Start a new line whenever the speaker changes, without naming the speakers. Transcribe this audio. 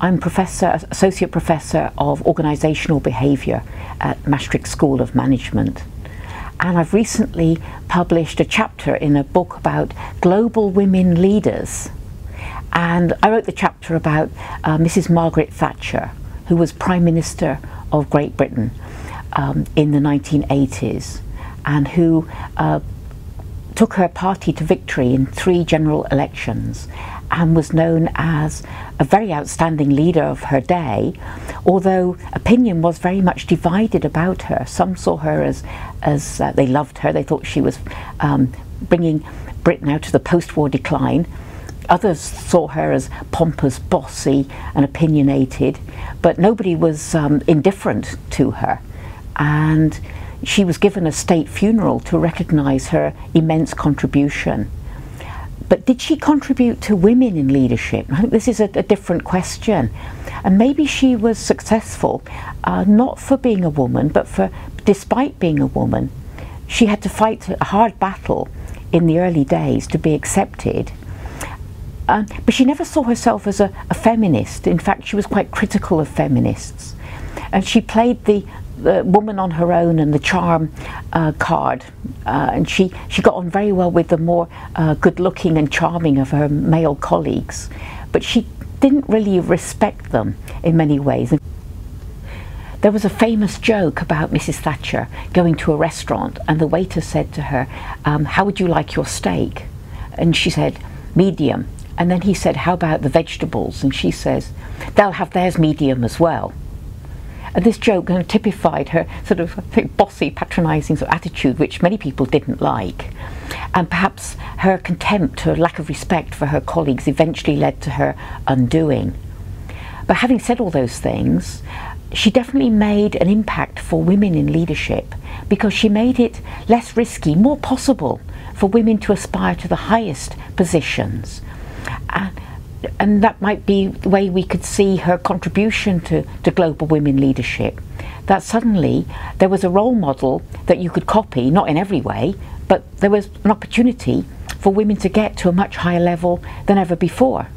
I'm Associate Professor of Organisational Behaviour at Maastricht School of Management. And I've recently published a chapter in a book about global women leaders. And I wrote the chapter about Mrs. Margaret Thatcher, who was Prime Minister of Great Britain in the 1980s, and who took her party to victory in 3 general elections and was known as a very outstanding leader of her day, although opinion was very much divided about her. Some saw her as they loved her, they thought she was bringing Britain out of the post-war decline. Others saw her as pompous, bossy and opinionated, but nobody was indifferent to her. And she was given a state funeral to recognise her immense contribution. But did she contribute to women in leadership? I think this is a different question. And maybe she was successful, not for being a woman, but despite being a woman. She had to fight a hard battle in the early days to be accepted. But she never saw herself as a feminist. In fact, she was quite critical of feminists. And she played the woman on her own and the charm card, and she got on very well with the more good-looking and charming of her male colleagues, but she didn't really respect them in many ways. There was a famous joke about Mrs. Thatcher going to a restaurant, and the waiter said to her, how would you like your steak? And she said, medium. And then he said, how about the vegetables? And she says, they'll have theirs medium as well. And this joke kind of typified her sort of, I think, bossy, patronising sort of attitude, which many people didn't like. And perhaps her contempt, her lack of respect for her colleagues eventually led to her undoing. But having said all those things, she definitely made an impact for women in leadership, because she made it less risky, more possible for women to aspire to the highest positions. And that might be the way we could see her contribution to global women leadership. That suddenly there was a role model that you could copy, not in every way, but there was an opportunity for women to get to a much higher level than ever before.